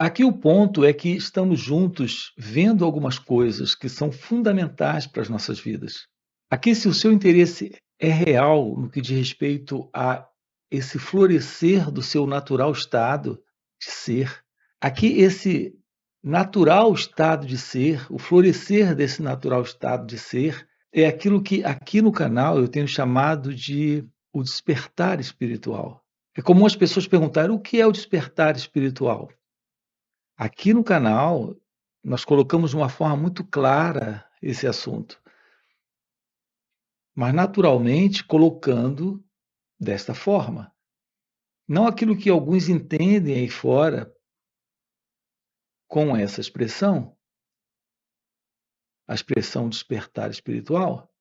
Aqui o ponto é que estamos juntos vendo algumas coisas que são fundamentais para as nossas vidas. Aqui, se o seu interesse é real no que diz respeito a esse florescer do seu natural estado de ser, aqui esse natural estado de ser, o florescer desse natural estado de ser, é aquilo que aqui no canal eu tenho chamado de o despertar espiritual. É comum as pessoas perguntarem o que é o despertar espiritual. Aqui no canal, nós colocamos de uma forma muito clara esse assunto, mas naturalmente colocando desta forma. Não aquilo que alguns entendem aí fora com essa expressão, a expressão despertar espiritual.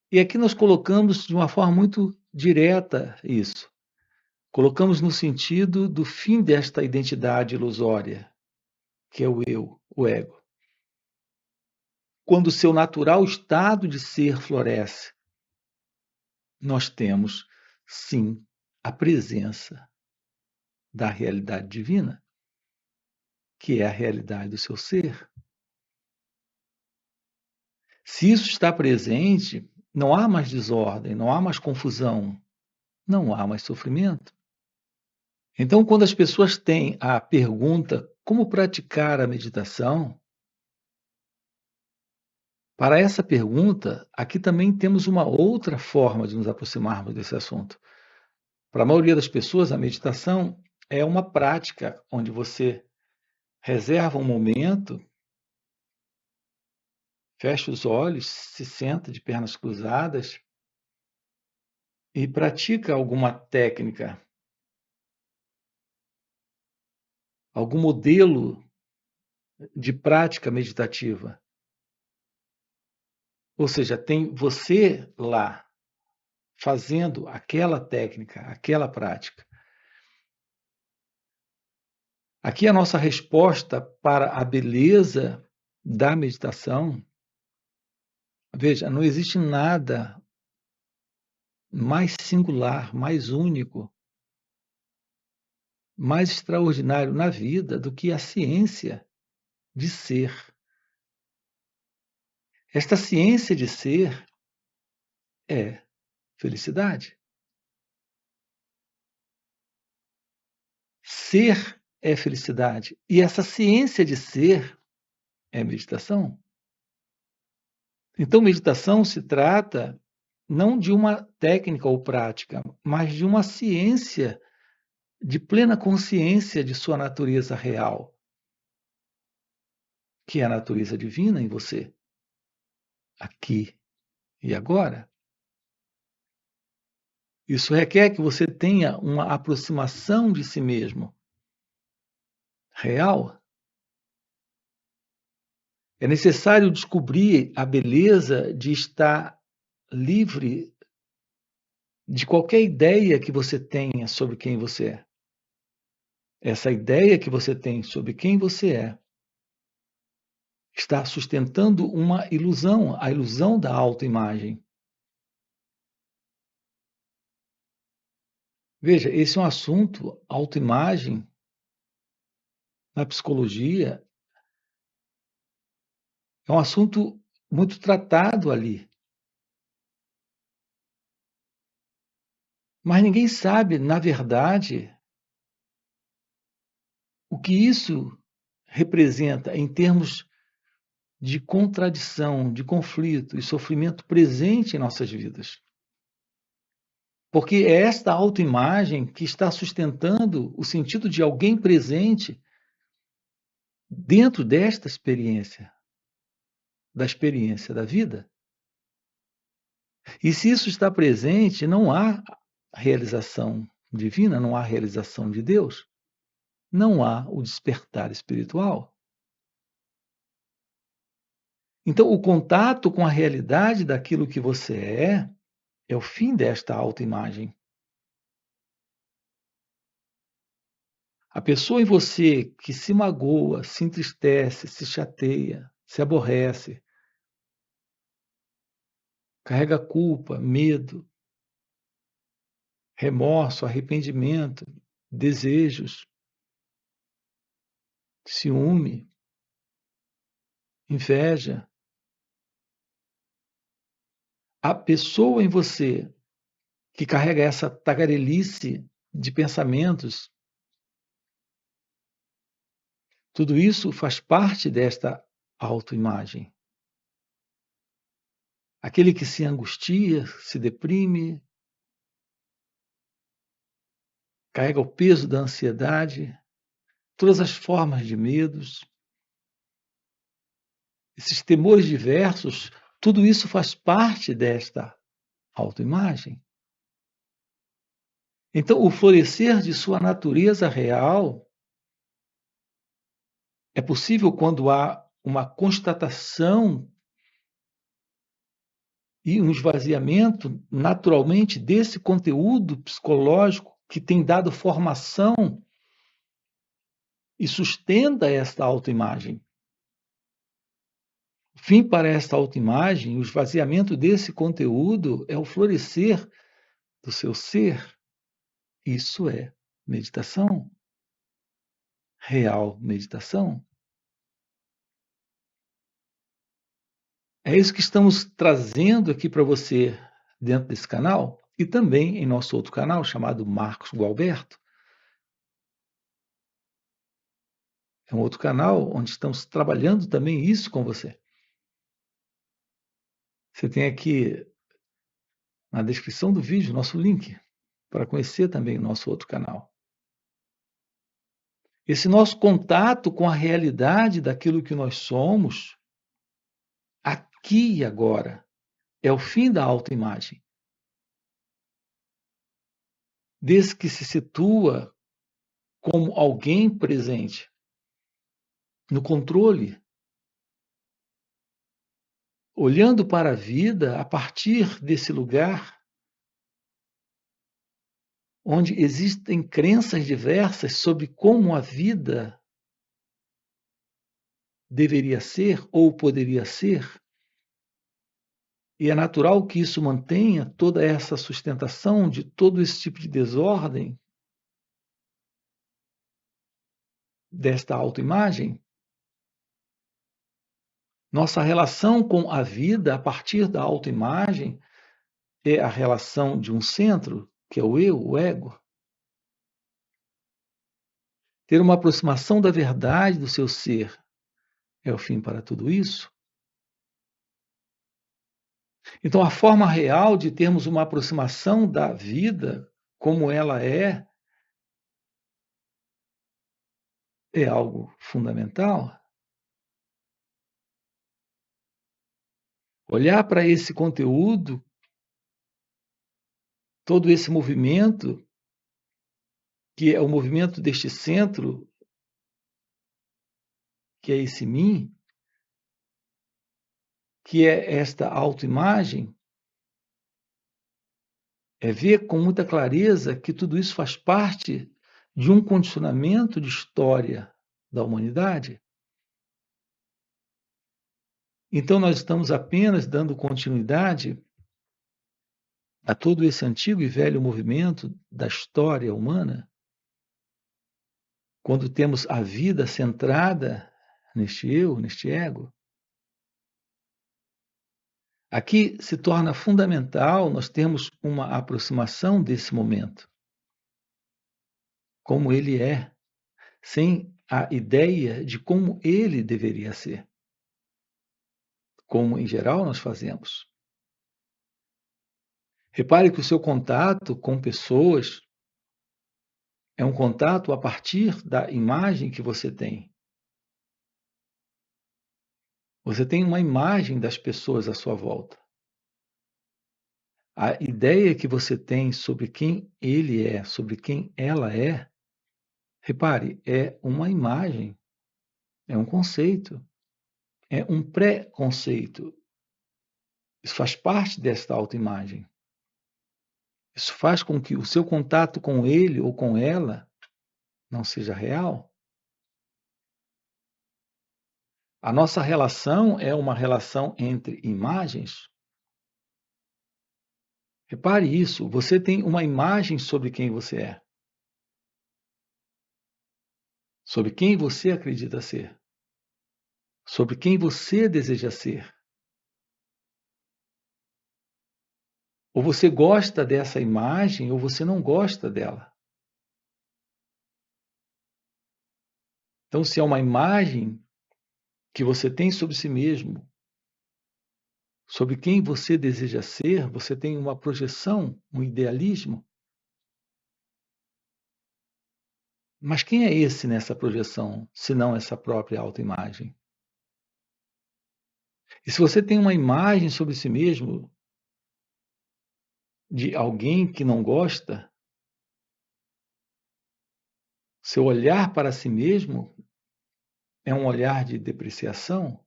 E aqui nós colocamos de uma forma muito direta isso. Colocamos no sentido do fim desta identidade ilusória, que é o eu, o ego. Quando o seu natural estado de ser floresce, nós temos, sim, a presença da realidade divina, que é a realidade do seu ser. Se isso está presente, não há mais desordem, não há mais confusão, não há mais sofrimento. Então, quando as pessoas têm a pergunta como praticar a meditação, para essa pergunta, aqui também temos uma outra forma de nos aproximarmos desse assunto. Para a maioria das pessoas, a meditação é uma prática onde você reserva um momento, fecha os olhos, se senta de pernas cruzadas e pratica alguma técnica, algum modelo de prática meditativa. Ou seja, tem você lá fazendo aquela técnica, aquela prática. Aqui a nossa resposta para a beleza da meditação. Veja, não existe nada mais singular, mais único, mais extraordinário na vida do que a ciência de ser. Esta ciência de ser é felicidade. Ser é felicidade. E essa ciência de ser é meditação. Então, meditação se trata não de uma técnica ou prática, mas de uma ciência de plena consciência de sua natureza real, que é a natureza divina em você, aqui e agora. Isso requer que você tenha uma aproximação de si mesmo real. É necessário descobrir a beleza de estar livre de qualquer ideia que você tenha sobre quem você é. Essa ideia que você tem sobre quem você é está sustentando uma ilusão, a ilusão da autoimagem. Veja, esse é um assunto, autoimagem, na psicologia, é um assunto muito tratado ali. Mas ninguém sabe, na verdade, o que isso representa em termos de contradição, de conflito e sofrimento presente em nossas vidas. Porque é esta autoimagem que está sustentando o sentido de alguém presente dentro desta experiência, da experiência da vida. E se isso está presente, não há realização divina, não há realização de Deus, não há o despertar espiritual. Então, o contato com a realidade daquilo que você é o fim desta autoimagem. A pessoa em você que se magoa, se entristece, se chateia, se aborrece, carrega culpa, medo, remorso, arrependimento, desejos. ciúme, inveja. A pessoa em você que carrega essa tagarelice de pensamentos, tudo isso faz parte desta autoimagem. Aquele que se angustia, se deprime, carrega o peso da ansiedade, todas as formas de medos, esses temores diversos, tudo isso faz parte desta autoimagem. Então, o florescer de sua natureza real é possível quando há uma constatação e um esvaziamento naturalmente desse conteúdo psicológico que tem dado formação e sustenta esta autoimagem. O fim para esta autoimagem, o esvaziamento desse conteúdo é o florescer do seu ser. Isso é meditação, real meditação. É isso que estamos trazendo aqui para você dentro desse canal e também em nosso outro canal chamado Marcos Gualberto. É um outro canal onde estamos trabalhando também isso com você. Você tem aqui na descrição do vídeo nosso link para conhecer também o nosso outro canal. Esse nosso contato com a realidade daquilo que nós somos, aqui e agora, é o fim da autoimagem. Desde que se situa como alguém presente, no controle, olhando para a vida a partir desse lugar onde existem crenças diversas sobre como a vida deveria ser ou poderia ser, e é natural que isso mantenha toda essa sustentação de todo esse tipo de desordem desta autoimagem. Nossa relação com a vida a partir da autoimagem é a relação de um centro, que é o eu, o ego. Ter uma aproximação da verdade do seu ser é o fim para tudo isso. Então, a forma real de termos uma aproximação da vida como ela é algo fundamental. Olhar para esse conteúdo, todo esse movimento, que é o movimento deste centro, que é esse mim, que é esta autoimagem, é ver com muita clareza que tudo isso faz parte de um condicionamento de história da humanidade. Então, nós estamos apenas dando continuidade a todo esse antigo e velho movimento da história humana, quando temos a vida centrada neste eu, neste ego. Aqui se torna fundamental nós termos uma aproximação desse momento, como ele é, sem a ideia de como ele deveria ser, como em geral nós fazemos. Repare que o seu contato com pessoas é um contato a partir da imagem que você tem. Você tem uma imagem das pessoas à sua volta. A ideia que você tem sobre quem ele é, sobre quem ela é, repare, é uma imagem, é um conceito, é um pré-conceito. Isso faz parte desta autoimagem. Isso faz com que o seu contato com ele ou com ela não seja real. A nossa relação é uma relação entre imagens. Repare isso, você tem uma imagem sobre quem você é, sobre quem você acredita ser, sobre quem você deseja ser. Ou você gosta dessa imagem ou você não gosta dela. Então, se é uma imagem que você tem sobre si mesmo, sobre quem você deseja ser, você tem uma projeção, um idealismo. Mas quem é esse nessa projeção, se não essa própria autoimagem? E se você tem uma imagem sobre si mesmo de alguém que não gosta, seu olhar para si mesmo é um olhar de depreciação,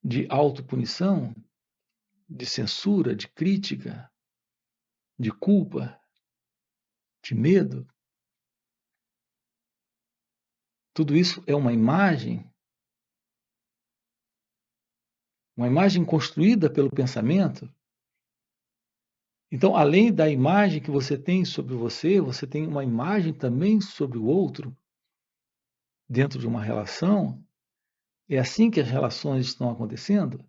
de autopunição, de censura, de crítica, de culpa, de medo. Tudo isso é uma imagem construída pelo pensamento. Então, além da imagem que você tem sobre você, você tem uma imagem também sobre o outro, dentro de uma relação. É assim que as relações estão acontecendo?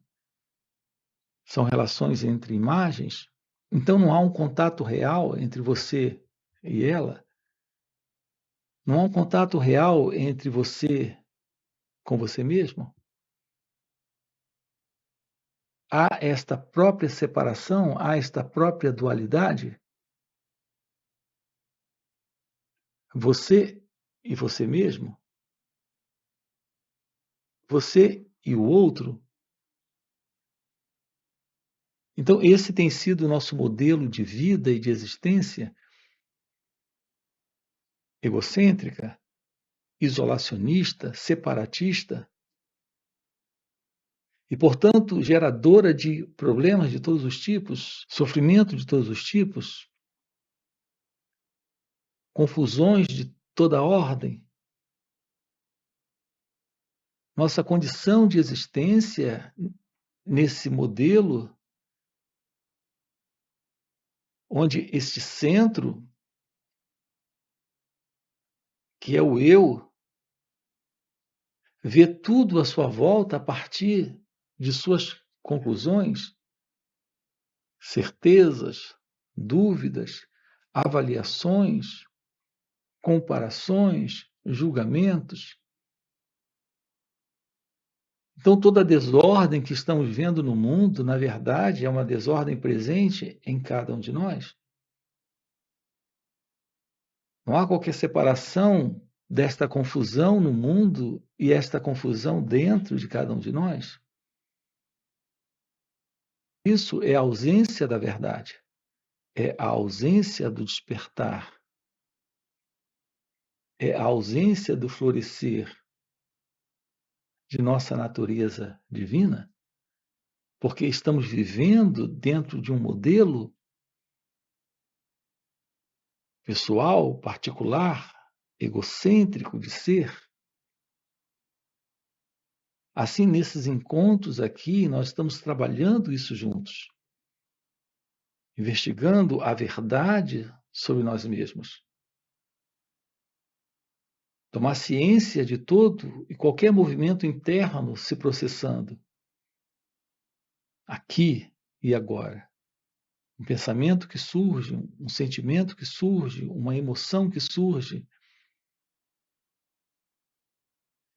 São relações entre imagens. Então, não há um contato real entre você e ela. Não há um contato real entre você com você mesmo. Há esta própria separação, há esta própria dualidade. Você e você mesmo. Você e o outro. Então, esse tem sido o nosso modelo de vida e de existência egocêntrica, isolacionista, separatista e, portanto, geradora de problemas de todos os tipos, sofrimento de todos os tipos, confusões de toda ordem. Nossa condição de existência nesse modelo, onde este centro, que é o eu, vê tudo à sua volta a partir de suas conclusões, certezas, dúvidas, avaliações, comparações, julgamentos. Então, toda a desordem que estamos vendo no mundo, na verdade, é uma desordem presente em cada um de nós. Não há qualquer separação desta confusão no mundo e esta confusão dentro de cada um de nós. Isso é a ausência da verdade, é a ausência do despertar, é a ausência do florescer de nossa natureza divina, porque estamos vivendo dentro de um modelo pessoal, particular, egocêntrico de ser. Assim, nesses encontros aqui, nós estamos trabalhando isso juntos, investigando a verdade sobre nós mesmos. Tomar ciência de todo e qualquer movimento interno se processando, aqui e agora. Um pensamento que surge, um sentimento que surge, uma emoção que surge,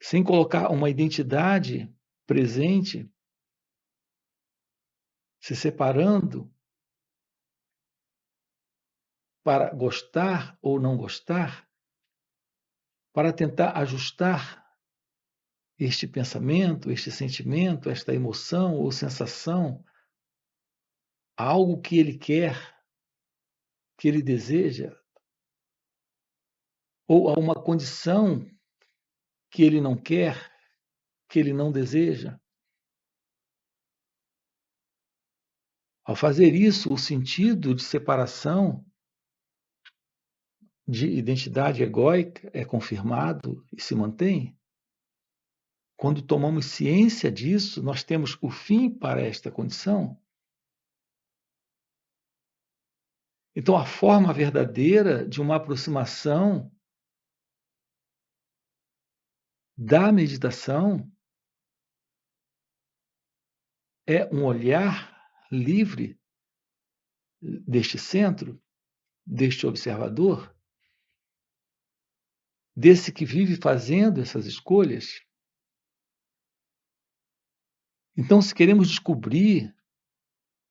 sem colocar uma identidade presente, se separando para gostar ou não gostar, para tentar ajustar este pensamento, este sentimento, esta emoção ou sensação a algo que ele quer, que ele deseja, ou a uma condição que ele não quer, que ele não deseja. Ao fazer isso, o sentido de separação, de identidade egóica, é confirmado e se mantém. Quando tomamos ciência disso, nós temos o fim para esta condição. Então, a forma verdadeira de uma aproximação da meditação é um olhar livre deste centro, deste observador, desse que vive fazendo essas escolhas. Então, se queremos descobrir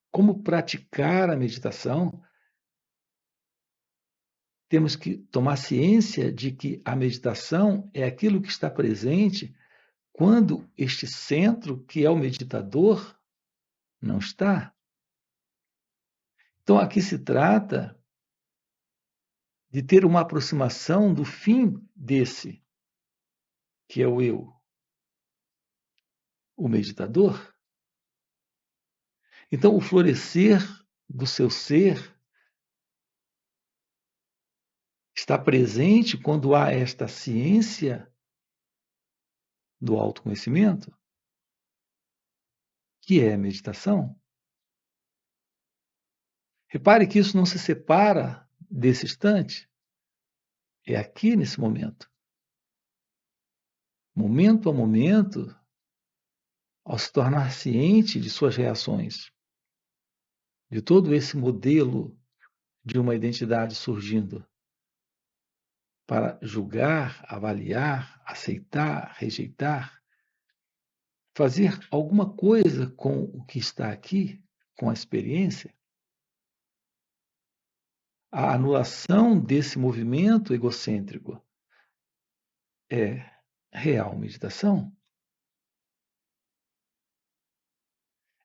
como praticar a meditação, temos que tomar ciência de que a meditação é aquilo que está presente quando este centro, que é o meditador, não está. Então, aqui se trata de ter uma aproximação do fim desse, que é o eu, o meditador. Então, o florescer do seu ser está presente quando há esta ciência do autoconhecimento, que é a meditação. Repare que isso não se separa desse instante, é aqui nesse momento. Momento a momento, ao se tornar ciente de suas reações, de todo esse modelo de uma identidade surgindo, para julgar, avaliar, aceitar, rejeitar, fazer alguma coisa com o que está aqui, com a experiência, a anulação desse movimento egocêntrico é real meditação.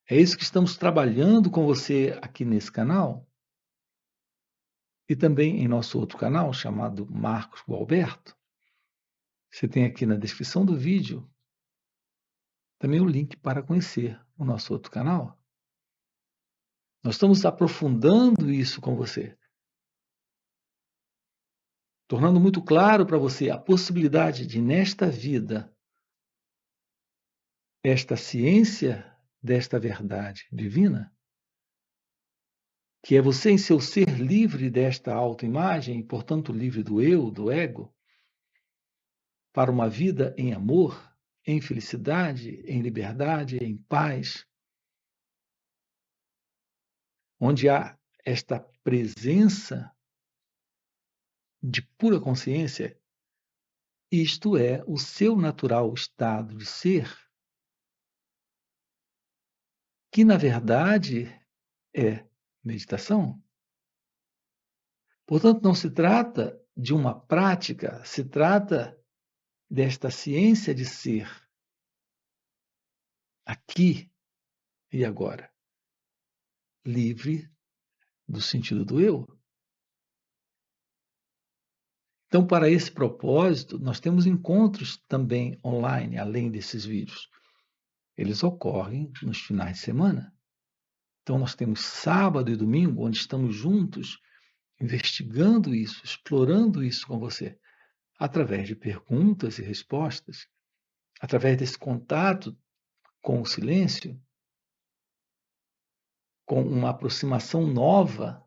É isso que estamos trabalhando com você aqui nesse canal e também em nosso outro canal chamado Marcos Gualberto. Você tem aqui na descrição do vídeo também o link para conhecer o nosso outro canal. Nós estamos aprofundando isso com você, tornando muito claro para você a possibilidade de, nesta vida, esta ciência desta verdade divina, que é você em seu ser livre desta autoimagem, e, portanto, livre do eu, do ego, para uma vida em amor, em felicidade, em liberdade, em paz, onde há esta presença de pura consciência, isto é o seu natural estado de ser, que na verdade é meditação. Portanto, não se trata de uma prática, se trata desta ciência de ser aqui e agora, livre do sentido do eu. Então, para esse propósito, nós temos encontros também online, além desses vídeos. Eles ocorrem nos finais de semana. Então, nós temos sábado e domingo, onde estamos juntos, investigando isso, explorando isso com você, através de perguntas e respostas, através desse contato com o silêncio, com uma aproximação nova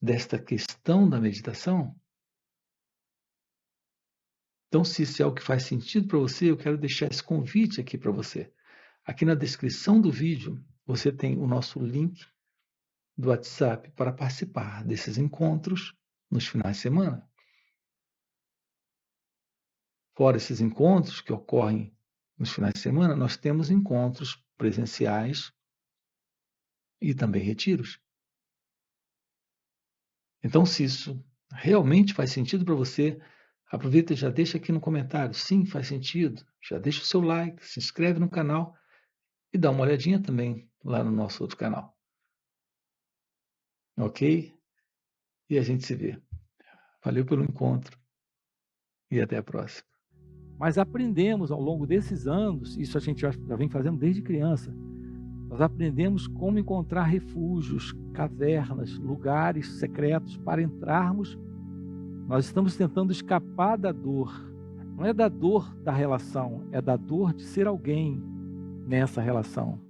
desta questão da meditação. Então, se isso é o que faz sentido para você, eu quero deixar esse convite aqui para você. Aqui na descrição do vídeo, você tem o nosso link do WhatsApp para participar desses encontros nos finais de semana. Fora esses encontros que ocorrem nos finais de semana, nós temos encontros presenciais e também retiros. Então, se isso realmente faz sentido para você, aproveita e já deixa aqui no comentário. Sim, faz sentido. Já deixa o seu like, se inscreve no canal e dá uma olhadinha também lá no nosso outro canal. Ok? E a gente se vê. Valeu pelo encontro e até a próxima. Mas aprendemos ao longo desses anos, isso a gente já vem fazendo desde criança, nós aprendemos como encontrar refúgios, cavernas, lugares secretos para entrarmos. Nós estamos tentando escapar da dor. Não é da dor da relação, é da dor de ser alguém nessa relação.